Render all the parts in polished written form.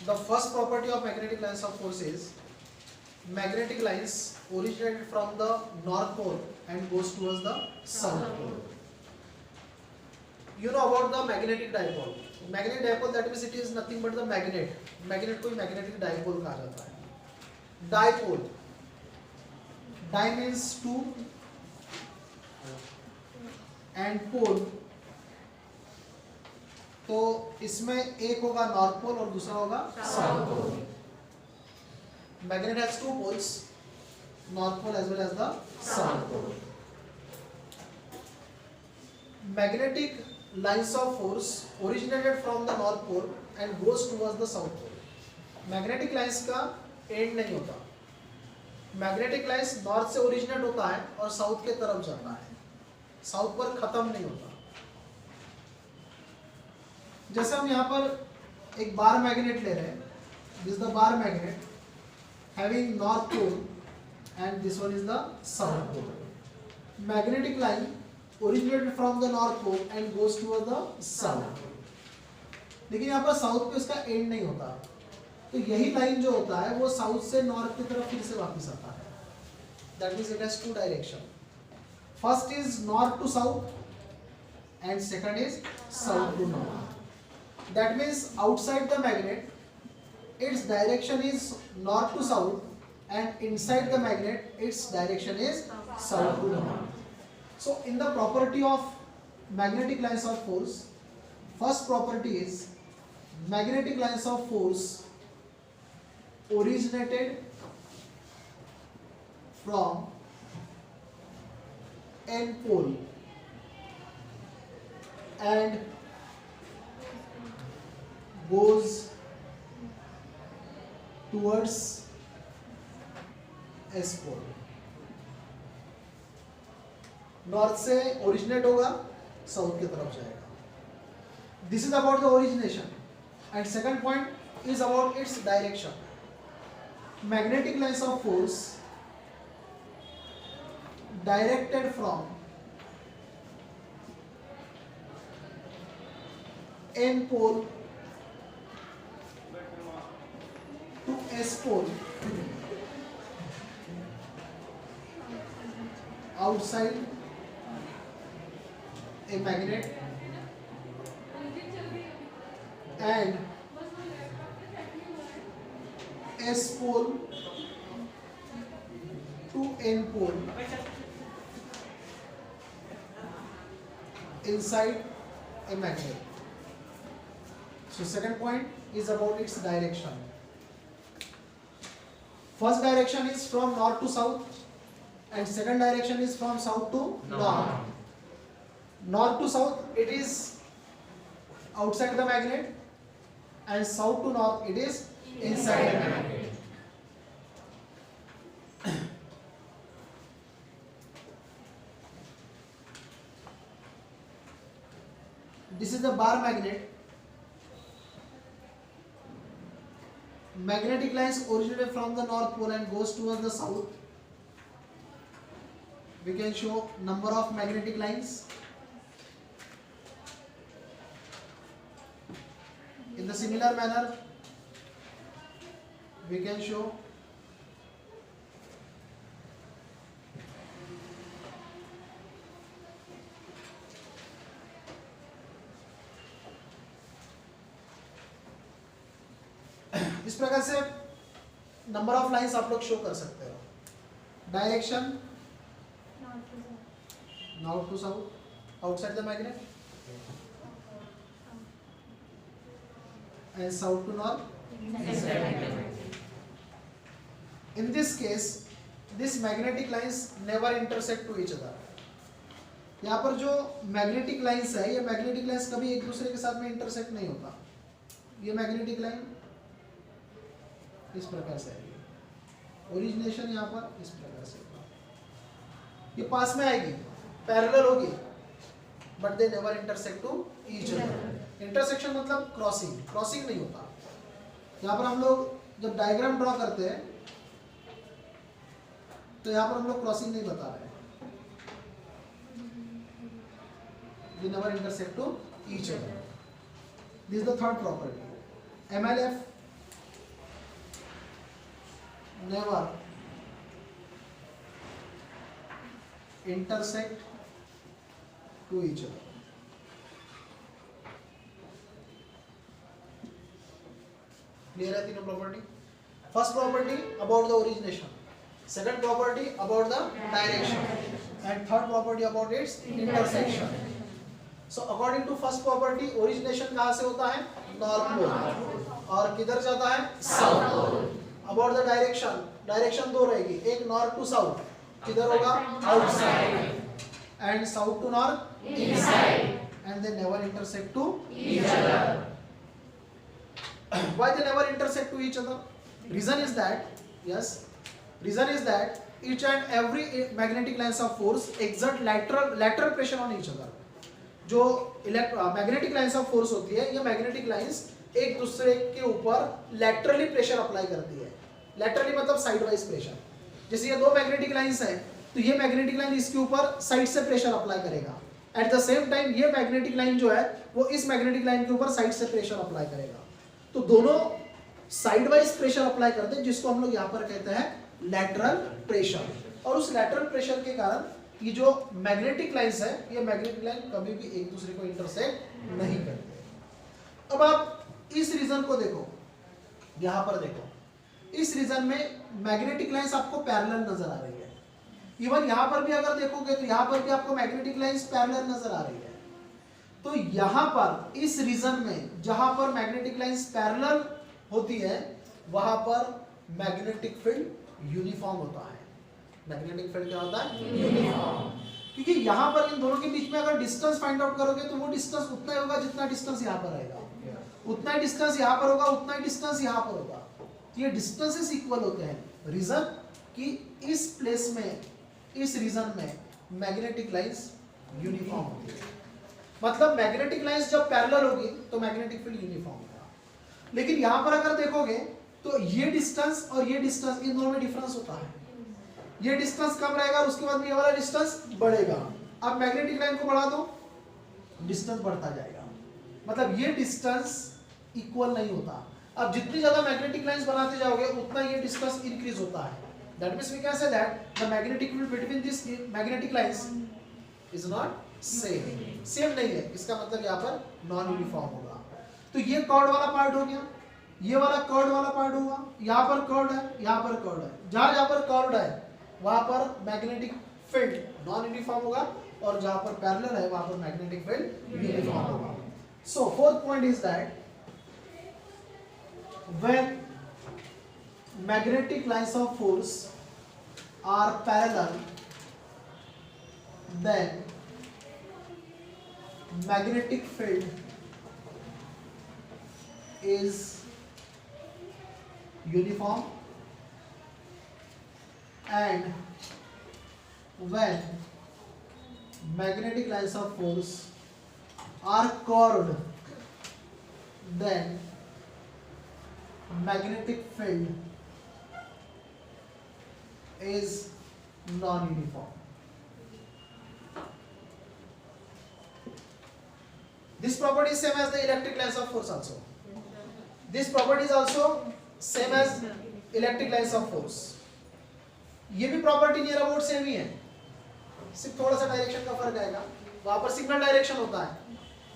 The first property of magnetic lines of force is magnetic lines originated from the north pole and goes towards the south pole. You know about the magnetic dipole. Magnetic dipole, that means it is nothing but the magnet. Magnet को magnetic dipole कहा जाता है. Dipole. Di means two and pole. तो इसमें एक होगा north pole और दूसरा होगा south pole. Magnet has two poles, north pole as well as the south pole. Magnetic lines of force originated from the north pole and goes towards the south pole. Magnetic lines का and नहीं होता. Magnetic lines north से originate होता है और south के तरफ जाता है, साउथ पर खत्म नहीं होता. जैसे हम यहाँ पर एक बार मैग्नेट ले रहे हैं. This is the bar magnet having north pole and this one is the south pole. Magnetic line originated from the north pole and goes towards the south. लेकिन यहाँ पर साउथ पे इसका एंड नहीं होता, तो यही लाइन जो होता है वो साउथ से नॉर्थ की तरफ फिर से वापस आता है. That means it has two direction. First is north to south and second is south to north. That means outside the magnet its direction is north to south and inside the magnet its direction is south to north. So in the property of magnetic lines of force, first property is magnetic lines of force originated from N pole and goes towards S pole. North से originate होगा, south की तरफ जाएगा. This is about the origination and second point is about its direction. Magnetic lines of force directed from N pole to S pole outside a magnet and S pole to N pole inside a magnet. So second point is about its direction. First direction is from north to south and second direction is from south to north. North to south it is outside the magnet and south to north it is inside the magnet. This is the bar magnet. Magnetic lines originated from the north pole and goes towards the south. We can show number of magnetic lines. In the similar manner, we can show इस प्रकार से number of lines आप लोग show कर सकते हो. Direction north to south outside the magnet and south to north. In this case, these magnetic lines never intersect to each other. यहाँ पर जो मैग्नेटिक लाइंस है, ये मैग्नेटिक लाइंस कभी एक दूसरे के साथ में इंटरसेक्ट नहीं होता. ये मैग्नेटिक लाइन इस प्रकार से आएगी, ओरिजिनेशन यहाँ पर इस प्रकार से होगा. ये पास में आएगी, पैरेलल होगी, but they never intersect to each other. Intersection मतलब क्रॉसिंग, क्रॉसिंग नहीं होता. यहाँ पर हम लोग जब डायग्राम ड्रॉ करते हैं तो यहाँ पर हम लोग क्रॉसिंग नहीं बता रहे हैं. They never intersect to each other. This is the third property. MLF never intersect to each other. Clear है तीनों property? First property about the origination, second property about the direction, and third property about its intersection. So according to first property origination कहाँ से होता है? North pole, और किधर जाता है? South pole. About the direction, direction दो रहेगी, एक नॉर्थ टू साउथ, किधर होगा? Outside, and south to north, inside, and they never intersect to each other. Why they never intersect to each other? Reason is that each and every magnetic lines of force exert lateral pressure on each other. जो magnetic lines of force होती है, ये magnetic lines एक दूसरे के ऊपर laterally pressure apply करती है. लैटरली मतलब साइड वाइज प्रेशर. जैसे ये दो मैग्नेटिक लाइंस हैं, तो ये मैग्नेटिक लाइन इसके ऊपर साइड से प्रेशर अप्लाई करेगा. एट द सेम टाइम ये मैग्नेटिक लाइन जो है वो इस मैग्नेटिक लाइन के ऊपर साइड से प्रेशर अप्लाई करेगा. तो दोनों साइड वाइज प्रेशर अप्लाई करते हैं, जिसको हम लोग यहाँ पर कहते हैं लैटरल प्रेशर. और उस लैटरल प्रेशर के कारण ये जो मैग्नेटिक लाइंस है, ये मैग्नेटिक लाइन कभी भी एक दूसरे को इंटरसेक्ट नहीं करते. अब आप इस रीजन को देखो, यहाँ पर देखो, इस रीजन में मैग्नेटिक लाइंस आपको पैरेलल नजर आ रही है. इवन यहाँ पर भी अगर देखोगे तो यहाँ पर भी आपको मैग्नेटिक लाइंस पैरेलल नजर आ रही है. तो यहां पर इस रीजन में जहां पर मैग्नेटिक लाइंस पैरेलल होती है, वहां पर मैग्नेटिक फील्ड यूनिफॉर्म होता है. मैग्नेटिक फील्ड क्या होता है? यूनिफॉर्म. क्योंकि यहां पर इन दोनों के बीच में अगर डिस्टेंस फाइंड आउट करोगे तो वो डिस्टेंस उतना ही होगा जितना डिस्टेंस यहां पर रहेगा. उतना ही डिस्टेंस यहां पर होगा, उतना ही डिस्टेंस यहां पर होगा. तो ये डिस्टेंसेस इक्वल होते हैं. रीजन कि इस प्लेस में, इस रीजन में मैग्नेटिक लाइंस यूनिफॉर्म होती है. मतलब मैग्नेटिक लाइंस जब पैरेलल होगी तो मैग्नेटिक फील्ड यूनिफॉर्म होगा. लेकिन यहां पर अगर देखोगे तो ये डिस्टेंस और ये डिस्टेंस, इन दोनों में डिफरेंस होता है. ये डिस्टेंस कम रहेगा और उसके बाद में ये वाला डिस्टेंस बढ़ेगा. अब मैग्नेटिक लाइन को बढ़ा दो, डिस्टेंस बढ़ता जाएगा. मतलब ये डिस्टेंस इक्वल नहीं होता. अब जितनी ज्यादा मैग्नेटिक लाइंस बनाते जाओगे उतना ये डिस्टेंस इंक्रीज होता है. That means we can say that the magnetic field between this magnetic lines is not same नहीं है. इसका मतलब यहाँ पर नॉन यूनिफॉर्म होगा. तो ये कॉर्ड वाला पार्ट हो गया, ये वाला कॉर्ड वाला पार्ट होगा. यहाँ पर कॉर्ड है, यहाँ पर कॉर्ड है. जहाँ पर कॉर्ड है वहां पर मैग्नेटिक फील्ड नॉन यूनिफॉर्म होगा, और जहां पर पैरेलल है वहां पर मैग्नेटिक फील्ड यूनिफॉर्म होगा. So fourth point is that when magnetic lines of force are parallel, then magnetic field is uniform, and when magnetic lines of force are curved, then magnetic field is non-uniform. This property is same as the electric lines of force also. This property is also same as electric lines of force. ये भी property near about same ही है, सिर्फ थोड़ा सा direction का फर्क आएगा. वहां पर सिग्नल डायरेक्शन होता है,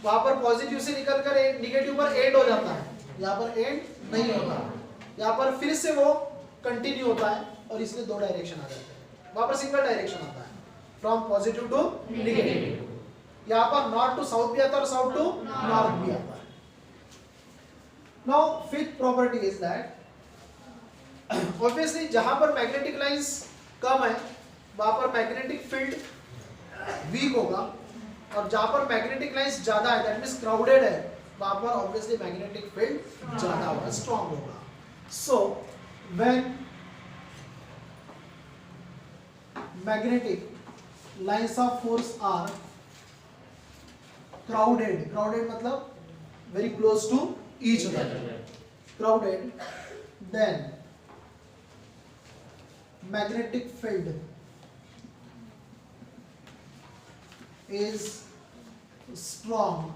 वहां पर पॉजिटिव से निकलकर निगेटिव पर एंड हो जाता है, यहाँ पर एंड नहीं होता. यहाँ पर फिर से वो कंटिन्यू होता है और इसमें दो डायरेक्शन आ जाते हैं. वहां पर सिंगल डायरेक्शन आता है, फ्रॉम पॉजिटिव टू नेगेटिव. यहाँ पर नॉर्थ टू साउथ भी आता है और साउथ टू नॉर्थ भी आता है. Now fifth property is that obviously जहां पर मैग्नेटिक लाइंस कम है वहां पर मैग्नेटिक फील्ड वीक होगा, और जहां पर मैग्नेटिक लाइंस ज्यादा है, दैट मींस क्राउडेड है, वहां पर ऑब्वियसली मैग्नेटिक फील्ड ज्यादा होगा, स्ट्रांग होगा. So when magnetic lines of force are crowded मतलब very close to each other, crowded, then magnetic field is strong,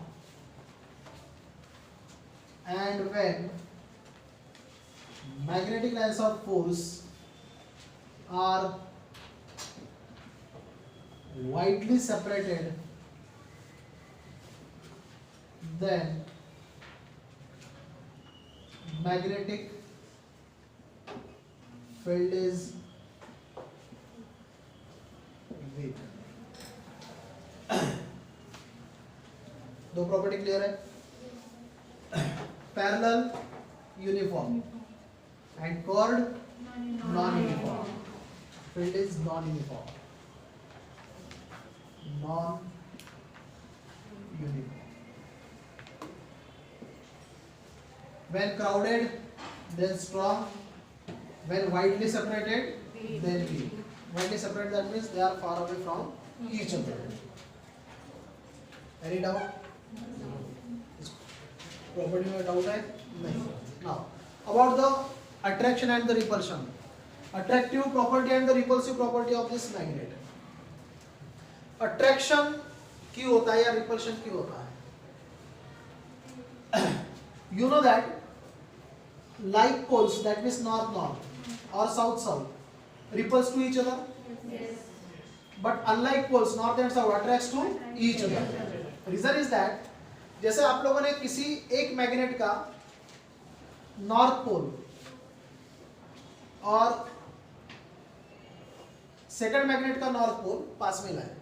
and when magnetic lines of force are widely separated, then magnetic field is weak. दो property clear है? Parallel uniform and chord non uniform. Field is non uniform. When crowded, then strong. When widely separated, then weak. Widely separated, that means they are far away from each other. Any doubt? Property में doubt है? नहीं. Now, about the attraction and the repulsion. Attractive property and the repulsive property of this magnet. Attraction क्यों होता है या repulsion क्यों होता है? You know that like poles, that means north north or south south, repulse to each other. Yes. But unlike poles, north and south attracts to each other. Reason is that जैसे आप लोगों ने किसी एक magnet का north pole और second magnet का north pole पास में लाए.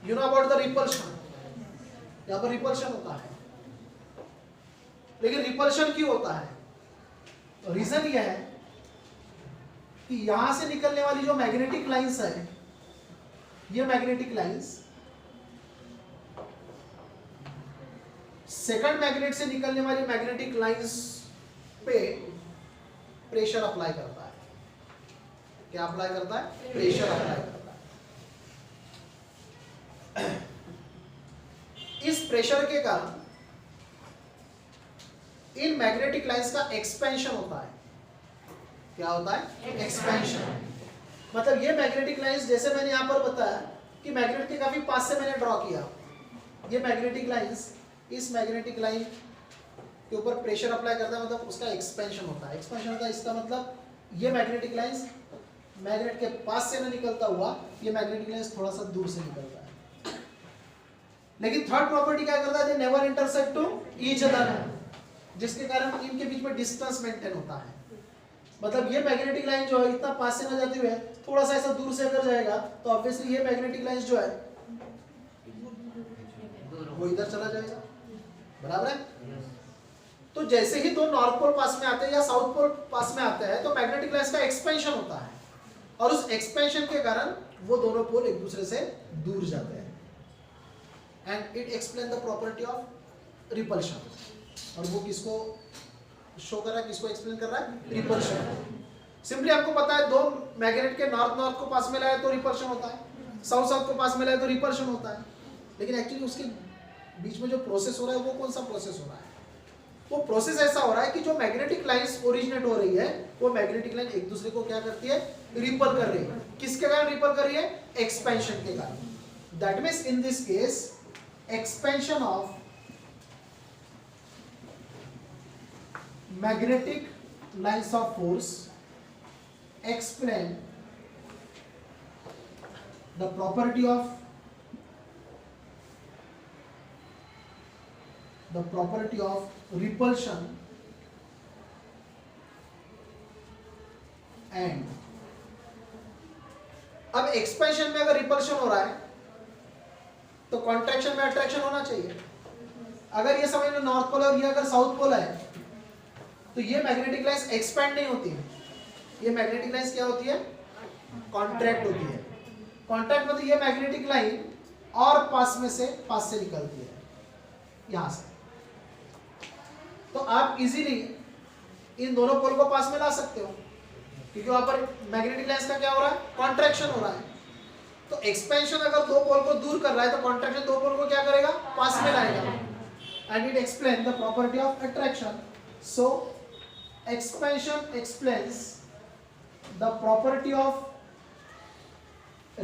You know about the repulsion. यहां पर रिपल्शन होता है. लेकिन रिपल्शन क्यों होता है? तो रीजन यह है कि यहां से निकलने वाली जो मैग्नेटिक लाइंस है, ये मैग्नेटिक लाइंस सेकंड मैग्नेट से निकलने वाली मैग्नेटिक लाइंस पे प्रेशर अप्लाई करता है. क्या अप्लाई करता है? प्रेशर अप्लाई करता है. इस प्रेशर के कारण इन मैग्नेटिक लाइंस का एक्सपेंशन होता है. क्या होता है? एक्सपेंशन. मतलब ये मैग्नेटिक लाइंस, जैसे मैंने यहां पर बताया कि मैग्नेट के काफी पास से मैंने ड्रॉ किया. ये मैग्नेटिक लाइंस इस मैग्नेटिक लाइन के ऊपर प्रेशर अप्लाई करता है, मतलब उसका एक्सपेंशन होता है. एक्सपेंशन होता है, इसका मतलब ये मैग्नेटिक लाइंस मैग्नेट के पास से न निकलता हुआ ये मैग्नेटिक लाइंस थोड़ा सा दूर से निकलता है. लेकिन थर्ड प्रॉपर्टी क्या करता है? They never intersect to each other, जिसके कारण इनके बीच में डिस्टेंस मेंटेन होता है. मतलब ये मैग्नेटिक लाइन जो है इतना पास से न जाते हुए थोड़ा सा ऐसा दूर से अगर जाएगा तो ऑब्वियसली ये मैग्नेटिक लाइंस जो है वो इधर चला जाएगा. बराबर है? तो जैसे ही दो नॉर्थ पोल पास में आते हैं या साउथ पोल पास में आते हैं तो मैग्नेटिक लाइंस का एक्सपेंशन होता है, और उस एक्सपेंशन के कारण वो दोनों पोल एक दूसरे से दूर जाते हैं. And it explain the property of repulsion. और वो किसको शो कर रहा है, किसको एक्सप्लेन कर रहा है? रिपल्शन. सिंपली आपको पता है दो मैग्नेट के नॉर्थ नॉर्थ को पास में लाए तो रिपल्शन होता है, साउथ साउथ को पास में लाए तो रिपल्शन होता है. लेकिन एक्चुअली उसके बीच में जो प्रोसेस हो रहा है वो कौन सा प्रोसेस हो रहा है? वो प्रोसेस ऐसा हो रहा है कि जो मैग्नेटिक लाइंस ओरिजिनेट हो रही है वो मैग्नेटिक लाइन एक दूसरे को क्या करती है? रिपल कर रही है. किसके कारण रिपल कर रही है? एक्सपेंशन के कारण. That means in this case expansion of magnetic lines of force explain the property of repulsion and अब एक्सपेंशन में अगर रिपल्शन हो रहा है तो कॉन्ट्रैक्शन में अट्रैक्शन होना चाहिए. अगर ये समझ लो नॉर्थ पोल और ये अगर साउथ पोल है तो ये मैग्नेटिक लाइंस एक्सपेंड नहीं होती है. ये मैग्नेटिक लाइंस क्या होती है? कॉन्ट्रैक्ट होती है. कॉन्ट्रैक्ट मतलब ये मैग्नेटिक लाइन और पास से निकलती है यहां से. तो आप इजीली इन दोनों पोल को पास में ला सकते हो क्योंकि वहां पर मैग्नेटिक लाइंस का क्या हो रहा है? कॉन्ट्रैक्शन हो रहा है. तो एक्सपेंशन अगर दो पोल को दूर कर रहा है तो कॉन्ट्रैक्शन दो पोल को क्या करेगा? पास में लाएगा. And it explain the property of attraction. So expansion explains the property of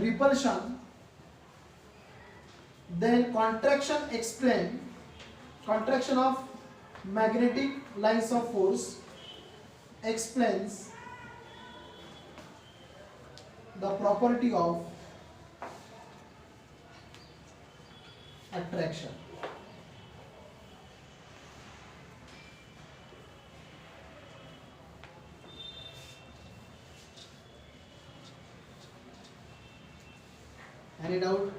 repulsion, then contraction of magnetic lines of force explains the property of attraction. Any doubt?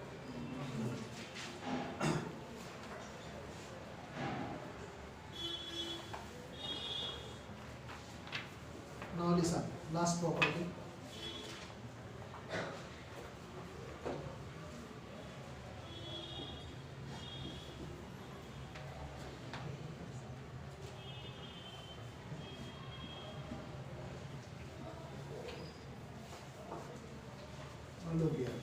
Now listen, last property. Look here.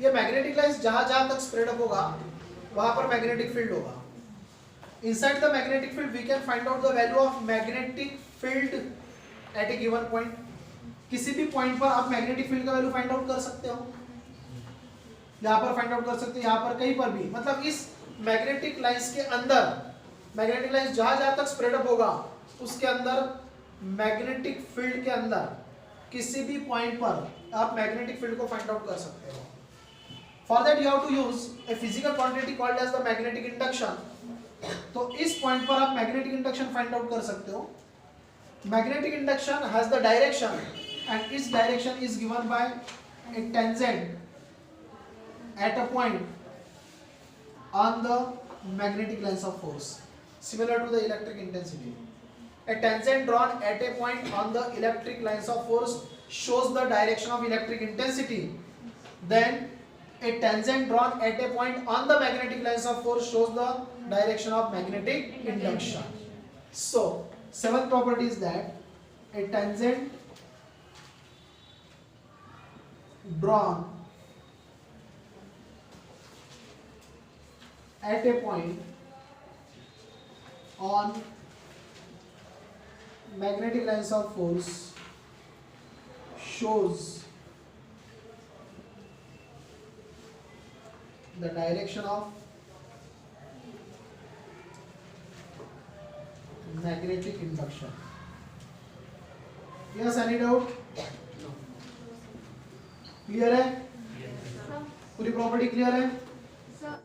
ये magnetic lines जहां जहां तक spread up होगा वहां पर magnetic field होगा. Inside the magnetic field we can find out the value of magnetic field at a given point. किसी भी पॉइंट पर आप मैग्नेटिक फील्ड का वैल्यू फाइंड आउट कर सकते हो. यहाँ पर फाइंड आउट कर सकते हो, यहाँ पर कहीं पर भी. मतलब इस मैग्नेटिक लाइंस के अंदर, मैग्नेटिक लाइंस जहां जहां तक स्प्रेड अप होगा उसके अंदर मैग्नेटिक फील्ड के अंदर किसी भी पॉइंट पर आप मैग्नेटिक फील्ड को फाइंड आउट कर सकते हो. For that you have to use a physical quantity called as the magnetic induction. तो इस पॉइंट पर आप मैग्नेटिक इंडक्शन फाइंड आउट कर सकते हो. Magnetic induction has the direction and इस direction is given by a tangent at a point on the magnetic lines of force similar to the electric intensity. A tangent drawn at a point on the electric lines of force shows the direction of electric intensity. Then a tangent drawn at a point on the magnetic lines of force shows the direction of magnetic induction. So, seventh property is that a tangent drawn at a point on magnetic lines of force shows the direction of magnetic induction. Yes, any doubt? No. Clear है? पूरी property clear है?